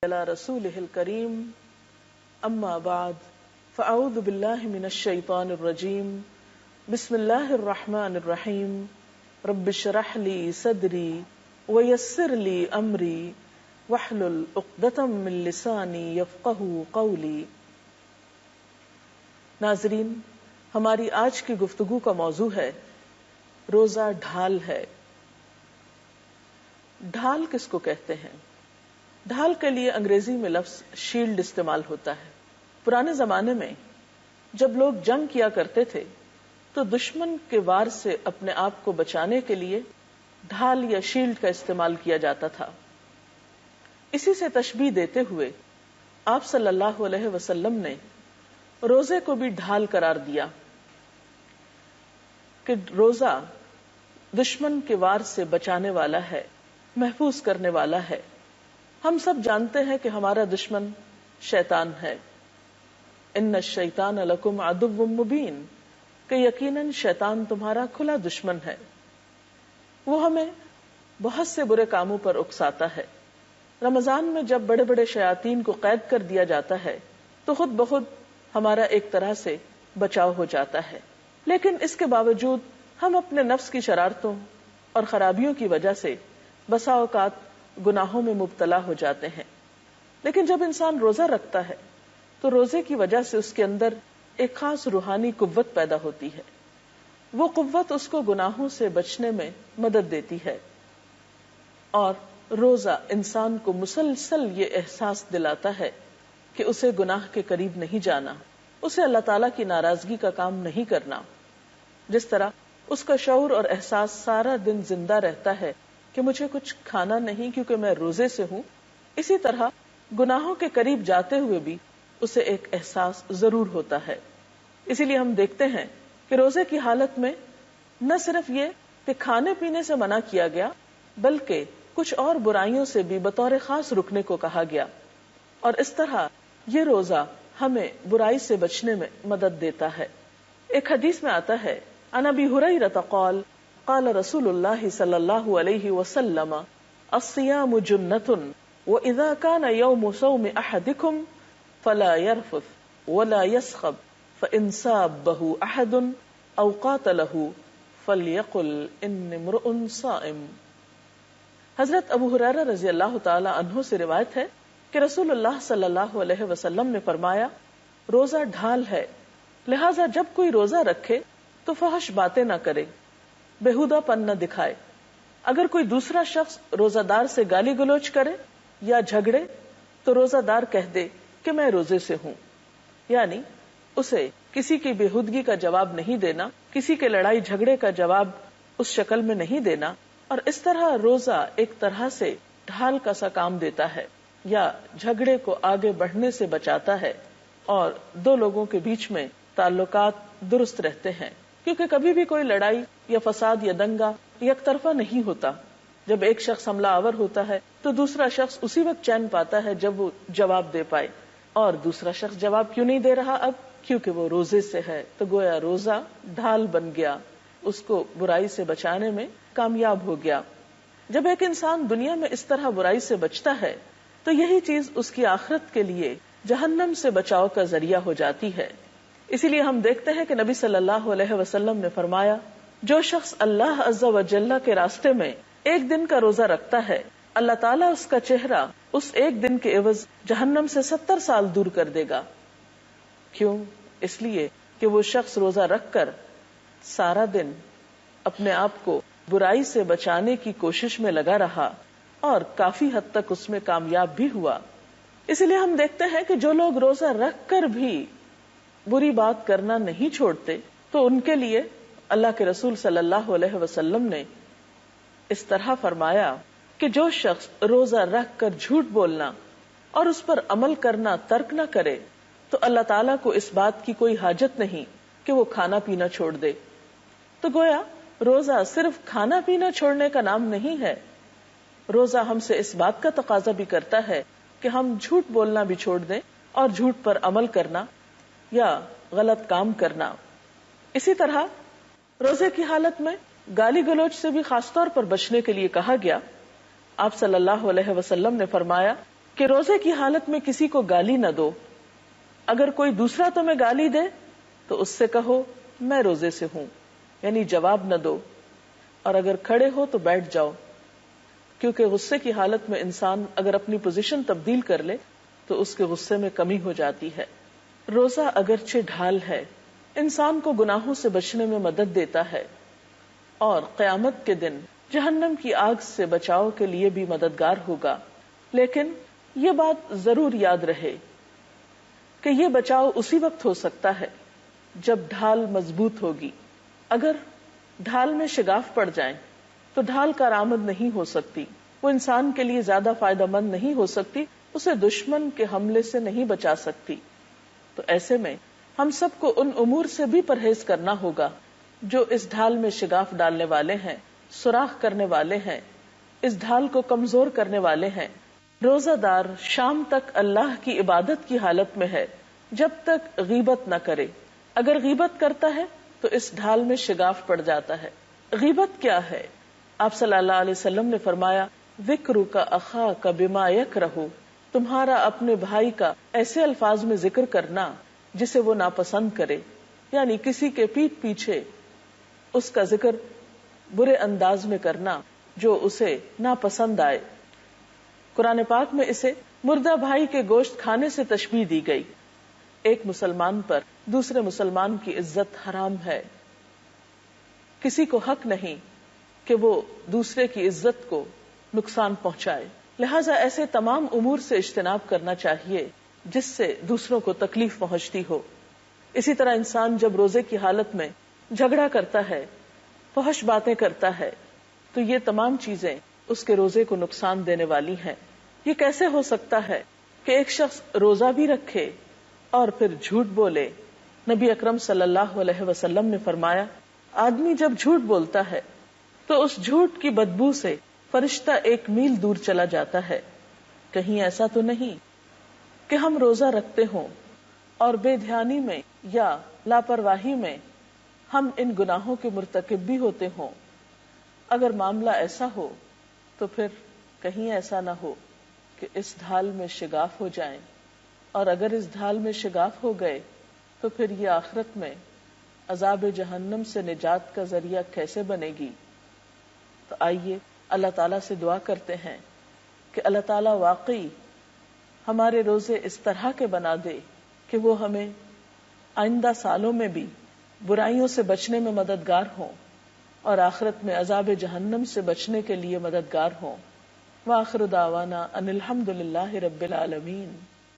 على رسوله الكريم اما بعد فاعوذ بالله من الشيطان الرجيم بسم الله الرحمن الرحيم رب اشرح لي صدري ويسر لي امري واحلل عقدة من لساني يفقهوا قولي۔ ناظرین، ہماری آج کی گفتگو کا موضوع ہے روزہ ڈھال ہے۔ ڈھال کس کو کہتے ہیں؟ ڈھال کے لیے انگریزی میں لفظ شیلڈ استعمال ہوتا ہے۔ پرانے زمانے میں جب لوگ جنگ کیا کرتے تھے تو دشمن کے وار سے اپنے آپ کو بچانے کے لیے ڈھال یا شیلڈ کا استعمال کیا جاتا تھا۔ اسی سے تشبیہ دیتے ہوئے آپ صلی اللہ علیہ وسلم نے روزے کو بھی ڈھال قرار دیا کہ روزہ دشمن کے وار سے بچانے والا ہے، محفوظ کرنے والا ہے۔ ہم سب جانتے ہیں کہ ہمارا دشمن شیطان ہے۔ ان الشیطان لکم عدو مبین، کہ یقیناً شیطان تمہارا کھلا دشمن ہے۔ وہ ہمیں بہت سے برے کاموں پر اکساتا ہے۔ رمضان میں جب بڑے بڑے شیاطین کو قید کر دیا جاتا ہے تو خود بخود ہمارا ایک طرح سے بچاؤ ہو جاتا ہے، لیکن اس کے باوجود ہم اپنے نفس کی شرارتوں اور خرابیوں کی وجہ سے بسا اوقات گناہوں میں مبتلا ہو جاتے ہیں۔ لیکن جب انسان روزہ رکھتا ہے تو روزے کی وجہ سے اس کے اندر ایک خاص روحانی قوت پیدا ہوتی ہے۔ وہ قوت اس کو گناہوں سے بچنے میں مدد دیتی ہے، اور روزہ انسان کو مسلسل یہ احساس دلاتا ہے کہ اسے گناہ کے قریب نہیں جانا، اسے اللہ تعالیٰ کی ناراضگی کا کام نہیں کرنا۔ جس طرح اس کا شعور اور احساس سارا دن زندہ رہتا ہے کہ مجھے کچھ کھانا نہیں کیونکہ میں روزے سے ہوں، اسی طرح گناہوں کے قریب جاتے ہوئے بھی اسے ایک احساس ضرور ہوتا ہے۔ اسی لیے ہم دیکھتے ہیں کہ روزے کی حالت میں نہ صرف یہ کہ کھانے پینے سے منع کیا گیا، بلکہ کچھ اور برائیوں سے بھی بطور خاص رکنے کو کہا گیا، اور اس طرح یہ روزہ ہمیں برائی سے بچنے میں مدد دیتا ہے۔ ایک حدیث میں آتا ہے، عن ابی ہریرہ قال قال رسول اللہ صلی اللہ علیہ وسلم الصیام جنۃ وإذا كان يوم صوم أحدكم فلا يرفث ولا يسخب فإن سابه أحد أو قاتله فليقل إني امرؤ صائم۔ حضرت ابو ہریرہ رضی اللہ تعالی عنہ سے روایت ہے کہ رسول اللہ صلی اللہ علیہ وسلم نے فرمایا، روزہ ڈھال ہے، لہذا جب کوئی روزہ رکھے تو فحش باتیں نہ کرے، بےہودہ پن نہ دکھائے۔ اگر کوئی دوسرا شخص روزہ دار سے گالی گلوچ کرے یا جھگڑے تو روزہ دار کہہ دے کہ میں روزے سے ہوں، یعنی اسے کسی کی بےہودگی کا جواب نہیں دینا، کسی کے لڑائی جھگڑے کا جواب اس شکل میں نہیں دینا، اور اس طرح روزہ ایک طرح سے ڈھال کا سا کام دیتا ہے، یا جھگڑے کو آگے بڑھنے سے بچاتا ہے، اور دو لوگوں کے بیچ میں تعلقات درست رہتے ہیں، کیونکہ کبھی بھی کوئی لڑائی یا فساد یا دنگا یک طرفہ نہیں ہوتا۔ جب ایک شخص حملہ آور ہوتا ہے تو دوسرا شخص اسی وقت چین پاتا ہے جب وہ جواب دے پائے، اور دوسرا شخص جواب کیوں نہیں دے رہا اب؟ کیونکہ وہ روزے سے ہے، تو گویا روزہ ڈھال بن گیا، اس کو برائی سے بچانے میں کامیاب ہو گیا۔ جب ایک انسان دنیا میں اس طرح برائی سے بچتا ہے تو یہی چیز اس کی آخرت کے لیے جہنم سے بچاؤ کا ذریعہ ہو جاتی ہے۔ اسی لیے ہم دیکھتے ہیں کہ نبی صلی اللہ علیہ وسلم نے فرمایا، جو شخص اللہ عز و جل کے راستے میں ایک دن کا روزہ رکھتا ہے، اللہ تعالیٰ اس کا چہرہ اس ایک دن کے عوض جہنم سے 70 سال دور کر دے گا۔ کیوں؟ اس لیے کہ وہ شخص روزہ رکھ کر سارا دن اپنے آپ کو برائی سے بچانے کی کوشش میں لگا رہا، اور کافی حد تک اس میں کامیاب بھی ہوا۔ اسی لیے ہم دیکھتے ہیں کہ جو لوگ روزہ رکھ کر بھی بری بات کرنا نہیں چھوڑتے تو ان کے لیے اللہ کے رسول صلی اللہ علیہ وسلم نے اس طرح فرمایا کہ جو شخص روزہ رکھ کر جھوٹ بولنا اور اس پر عمل کرنا ترک نہ کرے تو اللہ تعالیٰ کو اس بات کی کوئی حاجت نہیں کہ وہ کھانا پینا چھوڑ دے۔ تو گویا روزہ صرف کھانا پینا چھوڑنے کا نام نہیں ہے، روزہ ہم سے اس بات کا تقاضا بھی کرتا ہے کہ ہم جھوٹ بولنا بھی چھوڑ دیں اور جھوٹ پر عمل کرنا یا غلط کام کرنا۔ اسی طرح روزے کی حالت میں گالی گلوچ سے بھی خاص طور پر بچنے کے لیے کہا گیا۔ آپ صلی اللہ علیہ وسلم نے فرمایا، کہ روزے کی حالت میں کسی کو گالی نہ دو. اگر کوئی دوسرا تمہیں گالی دے تو اس سے کہو میں روزے سے ہوں، یعنی جواب نہ دو. اور اگر کھڑے ہو تو بیٹھ جاؤ، کیونکہ غصے کی حالت میں انسان اگر اپنی پوزیشن تبدیل کر لے تو اس کے غصے میں کمی ہو جاتی ہے. روزہ اگرچہ ڈھال ہے، انسان کو گناہوں سے بچنے میں مدد دیتا ہے اور قیامت کے دن جہنم کی آگ سے بچاؤ کے لیے بھی مددگار ہوگا. لیکن یہ بات ضرور یاد رہے کہ یہ بچاؤ اسی وقت ہو سکتا ہے جب ڈھال مضبوط ہوگی. اگر ڈھال میں شگاف پڑ جائیں تو ڈھال کارآمد نہیں ہو سکتی، وہ انسان کے لیے زیادہ فائدہ مند نہیں ہو سکتی، اسے دشمن کے حملے سے نہیں بچا سکتی. تو ایسے میں ہم سب کو ان امور سے بھی پرہیز کرنا ہوگا جو اس ڈھال میں شگاف ڈالنے والے ہیں، سوراخ کرنے والے ہیں، اس ڈھال کو کمزور کرنے والے ہیں. روزہ دار شام تک اللہ کی عبادت کی حالت میں ہے جب تک غیبت نہ کرے. اگر غیبت کرتا ہے تو اس ڈھال میں شگاف پڑ جاتا ہے. غیبت کیا ہے؟ آپ صلی اللہ علیہ وسلم نے فرمایا ذکرک اخاک بما یکرہ، تمہارا اپنے بھائی کا ایسے الفاظ میں ذکر کرنا جسے وہ ناپسند کرے، یعنی کسی کے پیٹھ پیچھے اس کا ذکر برے انداز میں کرنا جو اسے ناپسند آئے. قرآن پاک میں اسے مردہ بھائی کے گوشت کھانے سے تشبیہ دی گئی. ایک مسلمان پر دوسرے مسلمان کی عزت حرام ہے. کسی کو حق نہیں کہ وہ دوسرے کی عزت کو نقصان پہنچائے. لہٰذا ایسے تمام امور سے اجتناب کرنا چاہیے جس سے دوسروں کو تکلیف پہنچتی ہو. اسی طرح انسان جب روزے کی حالت میں جھگڑا کرتا ہے، فحش باتیں کرتا ہے، تو یہ تمام چیزیں اس کے روزے کو نقصان دینے والی ہیں. یہ کیسے ہو سکتا ہے کہ ایک شخص روزہ بھی رکھے اور پھر جھوٹ بولے؟ نبی اکرم صلی اللہ علیہ وسلم نے فرمایا آدمی جب جھوٹ بولتا ہے تو اس جھوٹ کی بدبو سے فرشتہ 1 میل دور چلا جاتا ہے. کہیں ایسا تو نہیں کہ ہم روزہ رکھتے ہوں اور بے دھیانی میں یا لاپرواہی میں ہم ان گناہوں کے مرتکب بھی ہوتے ہوں؟ اگر معاملہ ایسا ہو تو پھر کہیں ایسا نہ ہو کہ اس ڈھال میں شگاف ہو جائیں، اور اگر اس ڈھال میں شگاف ہو گئے تو پھر یہ آخرت میں عذاب جہنم سے نجات کا ذریعہ کیسے بنے گی؟ تو آئیے اللہ تعالیٰ سے دعا کرتے ہیں کہ اللہ تعالیٰ واقعی ہمارے روزے اس طرح کے بنا دے کہ وہ ہمیں آئندہ سالوں میں بھی برائیوں سے بچنے میں مددگار ہوں اور آخرت میں عذاب جہنم سے بچنے کے لیے مددگار ہوں. وآخر دعوانا ان الحمد للہ رب العالمین.